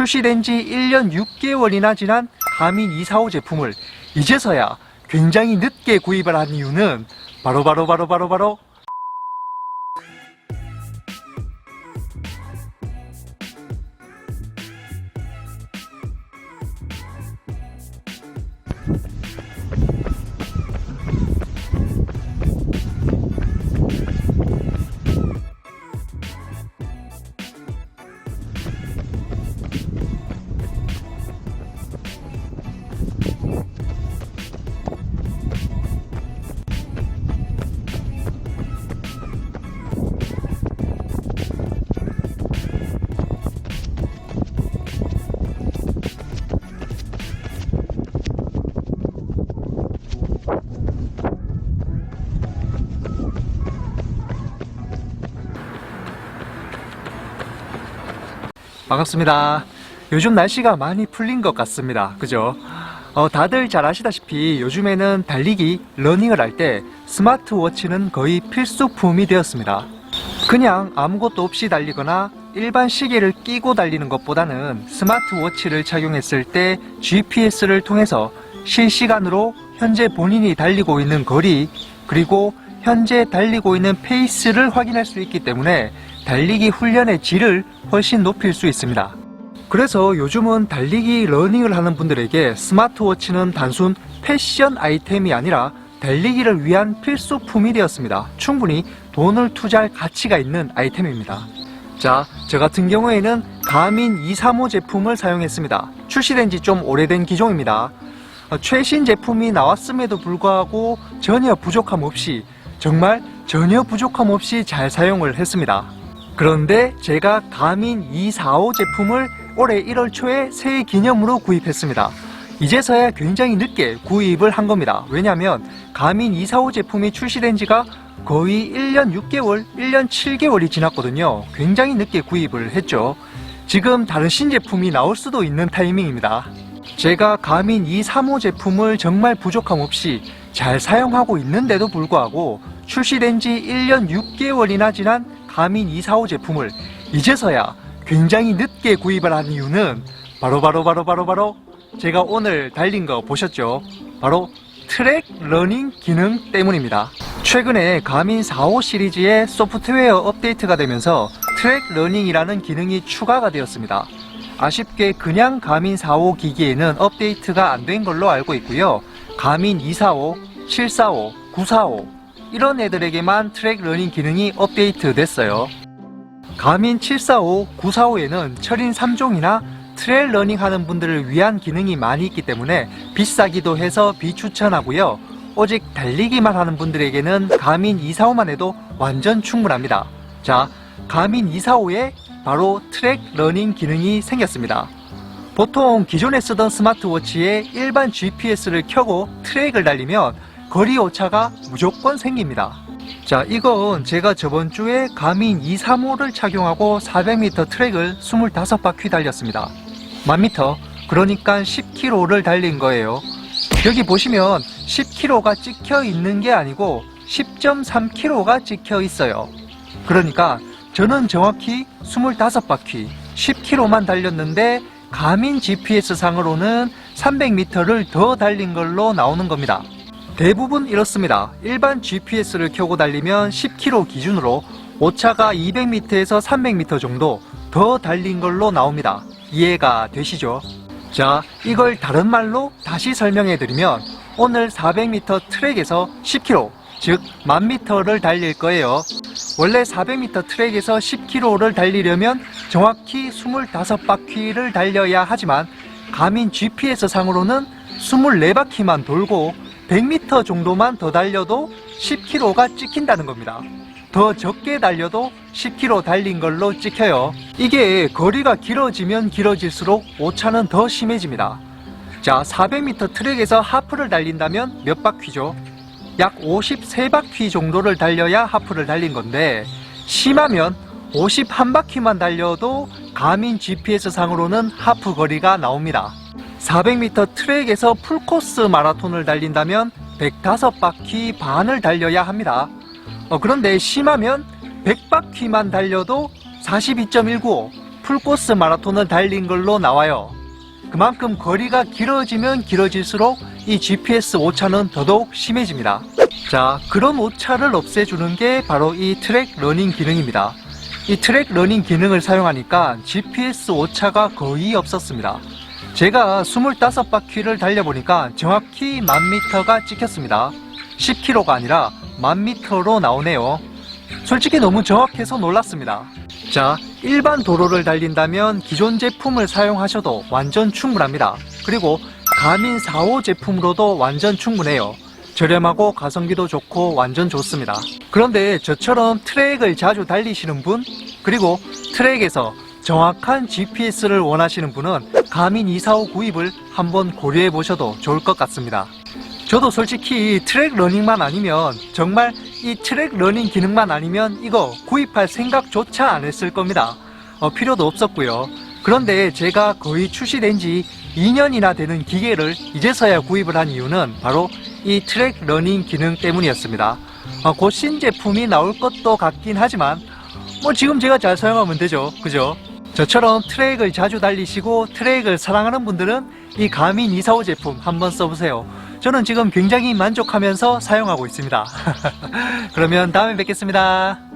출시된 지 1년 6개월이나 지난 가민 245 제품을 이제서야 굉장히 늦게 구입을 한 이유는 바로 반갑습니다. 요즘 날씨가 많이 풀린 것 같습니다. 그죠? 다들 잘 아시다시피 요즘에는 달리기, 러닝을 할 때 스마트워치는 거의 필수품이 되었습니다. 그냥 아무것도 없이 달리거나 일반 시계를 끼고 달리는 것보다는 스마트워치를 착용했을 때 GPS를 통해서 실시간으로 현재 본인이 달리고 있는 거리, 그리고 현재 달리고 있는 페이스를 확인할 수 있기 때문에 달리기 훈련의 질을 훨씬 높일 수 있습니다. 그래서 요즘은 달리기, 러닝을 하는 분들에게 스마트워치는 단순 패션 아이템이 아니라 달리기를 위한 필수품이 되었습니다. 충분히 돈을 투자할 가치가 있는 아이템입니다. 자, 저 같은 경우에는 가민 235 제품을 사용했습니다. 출시된 지 좀 오래된 기종입니다. 최신 제품이 나왔음에도 불구하고 전혀 부족함 없이, 정말 전혀 부족함 없이 잘 사용을 했습니다. 그런데 제가 가민 245 제품을 올해 1월 초에 새해 기념으로 구입했습니다. 이제서야 굉장히 늦게 구입을 한 겁니다. 왜냐하면 가민 245 제품이 출시된 지가 거의 1년 6개월, 1년 7개월이 지났거든요. 굉장히 늦게 구입을 했죠. 지금 다른 신제품이 나올 수도 있는 타이밍입니다. 제가 가민 235 제품을 정말 부족함 없이 잘 사용하고 있는데도 불구하고 출시된 지 1년 6개월이나 지난 가민 245 제품을 이제서야 굉장히 늦게 구입을 한 이유는 바로 제가 오늘 달린 거 보셨죠? 바로 트랙 러닝 기능 때문입니다. 최근에 가민 45 시리즈의 소프트웨어 업데이트가 되면서 트랙 러닝이라는 기능이 추가가 되었습니다. 아쉽게 그냥 가민 45 기기에는 업데이트가 안 된 걸로 알고 있고요. 가민 245, 745, 945 이런 애들에게만 트랙 러닝 기능이 업데이트 됐어요. 가민 745, 945에는 철인 3종이나 트레일 러닝 하는 분들을 위한 기능이 많이 있기 때문에 비싸기도 해서 비추천하고요. 오직 달리기만 하는 분들에게는 가민 245만 해도 완전 충분합니다. 자, 가민 245에 바로 트랙 러닝 기능이 생겼습니다. 보통 기존에 쓰던 스마트워치에 일반 GPS를 켜고 트랙을 달리면 거리 오차가 무조건 생깁니다. 자, 이건 제가 저번 주에 가민 235를 착용하고 400m 트랙을 25바퀴 달렸습니다. 1000m, 그러니까 10km를 달린 거예요. 여기 보시면 10km가 찍혀 있는 게 아니고 10.3km가 찍혀 있어요. 그러니까 저는 정확히 25바퀴 10km만 달렸는데 가민 GPS 상으로는 300m를 더 달린 걸로 나오는 겁니다. 대부분 이렇습니다. 일반 GPS를 켜고 달리면 10km 기준으로 오차가 200m에서 300m 정도 더 달린 걸로 나옵니다. 이해가 되시죠? 자, 이걸 다른 말로 다시 설명해 드리면 오늘 400m 트랙에서 10km, 즉 1000m를 달릴 거예요. 원래 400m 트랙에서 10km를 달리려면 정확히 25바퀴를 달려야 하지만 가민 GPS 상으로는 24바퀴만 돌고 100m 정도만 더 달려도 10km가 찍힌다는 겁니다. 더 적게 달려도 10km 달린 걸로 찍혀요. 이게 거리가 길어지면 길어질수록 오차는 더 심해집니다. 자, 400m 트랙에서 하프를 달린다면 몇 바퀴죠? 약 53바퀴 정도를 달려야 하프를 달린 건데 심하면 51바퀴만 달려도 가민 GPS 상으로는 하프 거리가 나옵니다. 400m 트랙에서 풀코스 마라톤을 달린다면 105바퀴 반을 달려야 합니다. 그런데 심하면 100바퀴만 달려도 42.195, 풀코스 마라톤을 달린 걸로 나와요. 그만큼 거리가 길어지면 길어질수록 이 GPS 오차는 더더욱 심해집니다. 자, 그런 오차를 없애주는 게 바로 이 트랙 러닝 기능입니다. 이 트랙 러닝 기능을 사용하니까 GPS 오차가 거의 없었습니다. 제가 25바퀴를 달려보니까 정확히 1000m가 찍혔습니다. 10km가 아니라 1000m로 나오네요. 솔직히 너무 정확해서 놀랐습니다. 자, 일반 도로를 달린다면 기존 제품을 사용하셔도 완전 충분합니다. 그리고 가민 4호 제품으로도 완전 충분해요. 저렴하고 가성비도 좋고 완전 좋습니다. 그런데 저처럼 트랙을 자주 달리시는 분, 그리고 트랙에서 정확한 GPS를 원하시는 분은 가민 245 구입을 한번 고려해 보셔도 좋을 것 같습니다. 저도 솔직히 트랙 러닝만 아니면, 정말 이 트랙 러닝 기능만 아니면 이거 구입할 생각조차 안 했을 겁니다. 필요도 없었고요. 그런데 제가 거의 출시된 지 2년이나 되는 기계를 이제서야 구입을 한 이유는 바로 이 트랙 러닝 기능 때문이었습니다. 곧 신제품이 나올 것도 같긴 하지만 지금 제가 잘 사용하면 되죠, 그죠? 저처럼 트랙을 자주 달리시고 트랙을 사랑하는 분들은 이 가민 245 제품 한번 써보세요. 저는 지금 굉장히 만족하면서 사용하고 있습니다. 그러면 다음에 뵙겠습니다.